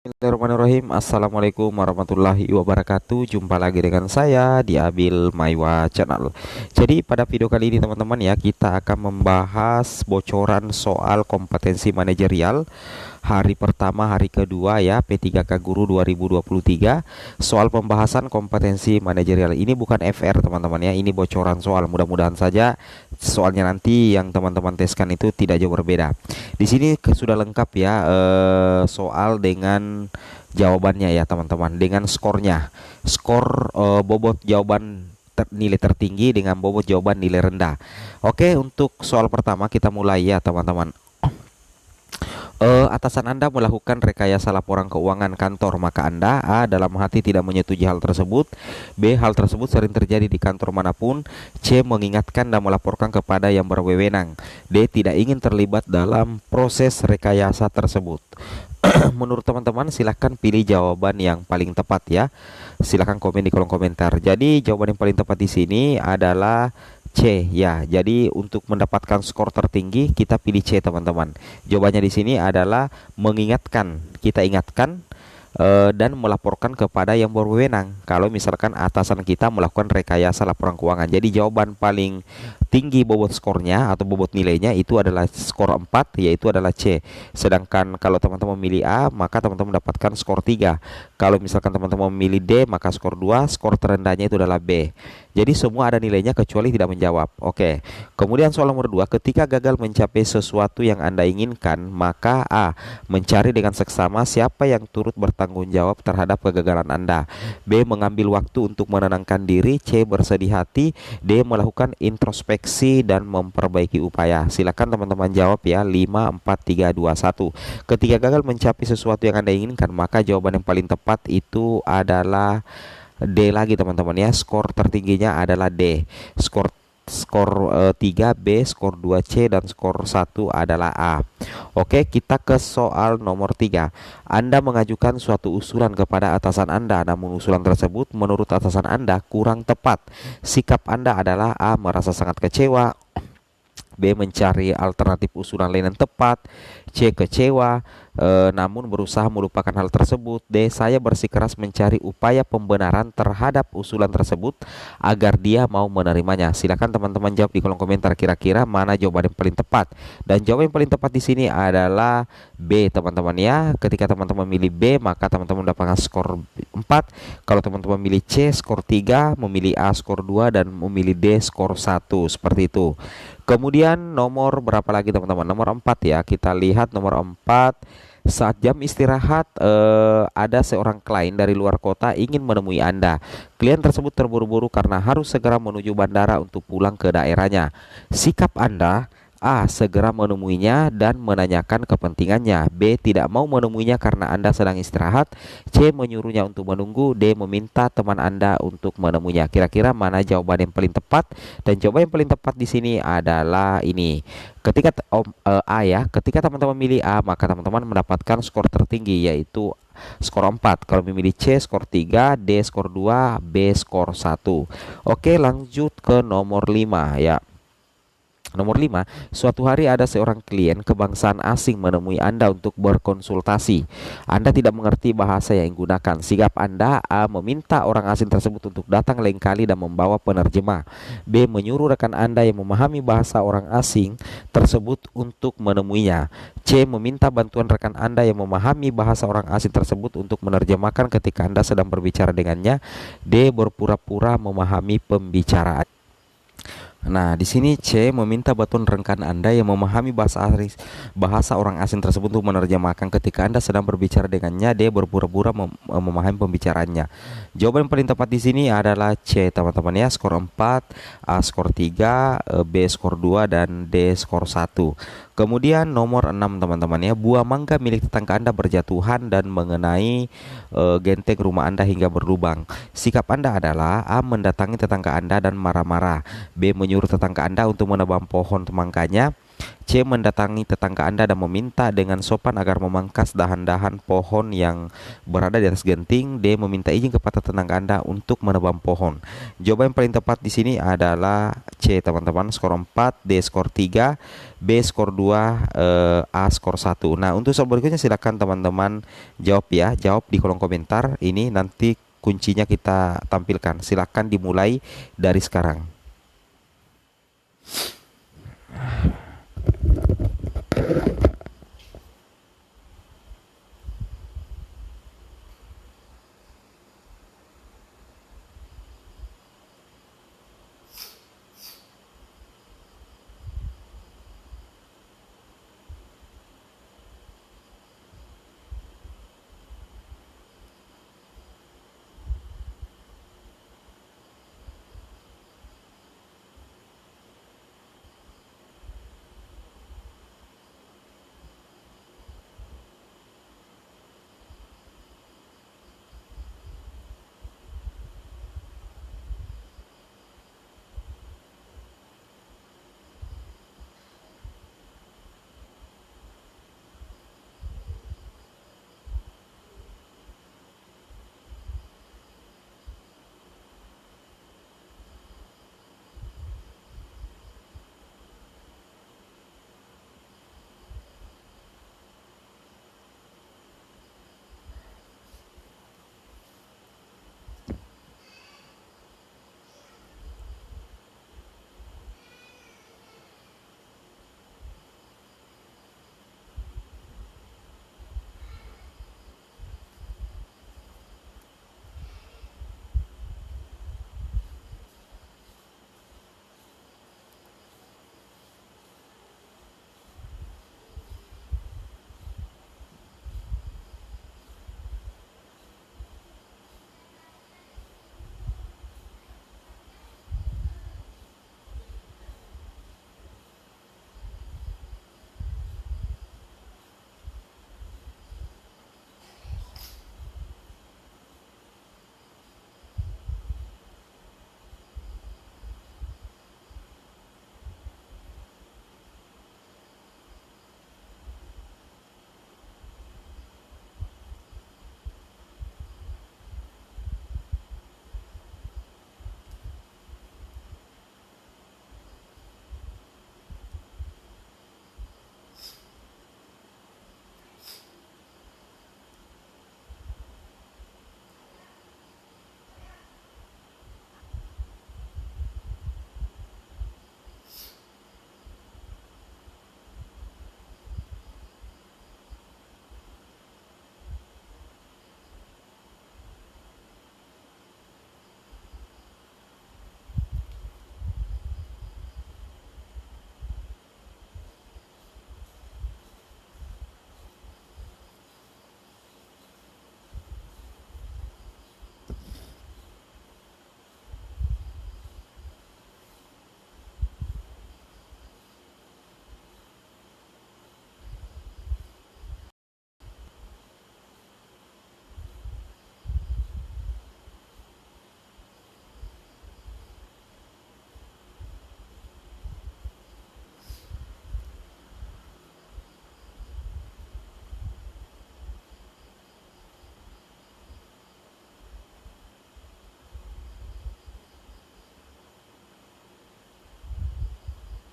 Bismillahirrahmanirrahim. Assalamualaikum warahmatullahi wabarakatuh. Jumpa lagi dengan saya di Abil Maiwa Channel. Jadi pada video kali ini teman-teman ya, kita akan membahas bocoran soal kompetensi manajerial hari pertama, hari kedua ya, P3K Guru 2023. Soal pembahasan kompetensi manajerial ini bukan FR teman-teman ya, ini bocoran soal. Mudah-mudahan saja soalnya nanti yang teman-teman teskan itu tidak jauh berbeda. Di sini sudah lengkap ya, soal dengan jawabannya ya teman-teman, dengan skornya. Skor bobot jawaban nilai tertinggi dengan bobot jawaban nilai rendah. Oke, untuk soal pertama kita mulai ya teman-teman. Atasan Anda melakukan rekayasa laporan keuangan kantor, maka Anda A. dalam hati tidak menyetujui hal tersebut, B. hal tersebut sering terjadi di kantor manapun, C. mengingatkan dan melaporkan kepada yang berwenang, D. tidak ingin terlibat dalam proses rekayasa tersebut. Menurut teman-teman silahkan pilih jawaban yang paling tepat ya. Silahkan komen di kolom komentar. Jadi jawaban yang paling tepat di sini adalah C ya. Jadi untuk mendapatkan skor tertinggi kita pilih C teman-teman. Jawabannya di sini adalah mengingatkan. Kita ingatkan dan melaporkan kepada yang berwenang kalau misalkan atasan kita melakukan rekayasa laporan keuangan. Jadi jawaban paling tinggi bobot skornya atau bobot nilainya itu adalah skor 4, yaitu adalah C. Sedangkan kalau teman-teman memilih A, maka teman-teman mendapatkan skor 3. Kalau misalkan teman-teman memilih D, maka skor 2, skor terendahnya itu adalah B. Jadi semua ada nilainya kecuali tidak menjawab. Oke. Kemudian soal nomor 2, ketika gagal mencapai sesuatu yang Anda inginkan, maka A. mencari dengan seksama siapa yang turut bertanggung jawab terhadap kegagalan Anda, B. mengambil waktu untuk menenangkan diri, C. bersedih hati, D. melakukan introspeksi dan memperbaiki upaya. Silakan teman-teman jawab ya. 5, 4, 3, 2, 1. Ketika gagal mencapai sesuatu yang Anda inginkan, maka jawaban yang paling tepat itu adalah D lagi teman-teman ya. Skor tertingginya adalah D. Skor skor 3 B, skor 2 C, dan skor 1 adalah A. Oke, kita ke soal nomor 3. Anda mengajukan suatu usulan kepada atasan Anda, namun usulan tersebut menurut atasan Anda kurang tepat. Sikap Anda adalah A. merasa sangat kecewa, B. mencari alternatif usulan lain yang tepat, C. kecewa namun berusaha melupakan hal tersebut, D. saya bersikeras mencari upaya pembenaran terhadap usulan tersebut agar dia mau menerimanya. Silakan teman-teman jawab di kolom komentar kira-kira mana jawaban yang paling tepat. Dan jawaban yang paling tepat di sini adalah B teman-teman ya. Ketika teman-teman memilih B, maka teman-teman mendapatkan skor 4. Kalau teman-teman memilih C, skor 3, memilih A, skor 2, dan memilih D, skor 1. Seperti itu. Kemudian nomor berapa lagi teman-teman? Nomor 4 ya. Kita lihat nomor 4. Saat jam istirahat ada seorang klien dari luar kota ingin menemui Anda. Klien tersebut terburu-buru karena harus segera menuju bandara untuk pulang ke daerahnya. Sikap Anda: A. segera menemuinya dan menanyakan kepentingannya, B. tidak mau menemuinya karena Anda sedang istirahat, C. menyuruhnya untuk menunggu, D. meminta teman Anda untuk menemuinya. Kira-kira mana jawaban yang paling tepat? Dan jawaban yang paling tepat di sini adalah ini. Ketika A ya, ketika teman-teman milih A, maka teman-teman mendapatkan skor tertinggi yaitu skor 4. Kalau memilih C, skor 3, D, skor 2, B, skor 1. Oke, lanjut ke nomor 5 ya. Nomor 5, suatu hari ada seorang klien kebangsaan asing menemui Anda untuk berkonsultasi. Anda tidak mengerti bahasa yang digunakan. Sikap Anda: A. meminta orang asing tersebut untuk datang lain kali dan membawa penerjemah, B. menyuruh rekan Anda yang memahami bahasa orang asing tersebut untuk menemuinya, C. meminta bantuan rekan Anda yang memahami bahasa orang asing tersebut untuk menerjemahkan ketika Anda sedang berbicara dengannya, D. berpura-pura memahami pembicaraan. Nah, di sini C. meminta bantuan rekan Anda yang memahami bahasa orang asing tersebut untuk menerjemahkan ketika Anda sedang berbicara dengannya, D. berpura-pura memahami pembicaraannya. Jawaban yang paling tepat di sini adalah C, teman-teman ya. Skor 4, A skor 3, B skor 2, dan D skor 1. Kemudian nomor 6 teman-teman ya. Buah mangga milik tetangga Anda berjatuhan dan mengenai genteng rumah Anda hingga berlubang. Sikap Anda adalah A. mendatangi tetangga Anda dan marah-marah, B. menyuruh tetangga Anda untuk menebang pohon mangganya, C. Mendatangi tetangga Anda dan meminta dengan sopan agar memangkas dahan-dahan pohon yang berada di atas genting. D. Meminta izin kepada tetangga Anda untuk menebang pohon. Jawaban yang paling tepat di sini adalah C, teman-teman. Skor 4, D skor 3, B skor 2, A skor 1. Nah, untuk soal berikutnya silakan teman-teman jawab ya. Jawab di kolom komentar. Ini nanti kuncinya kita tampilkan. Silakan dimulai dari sekarang.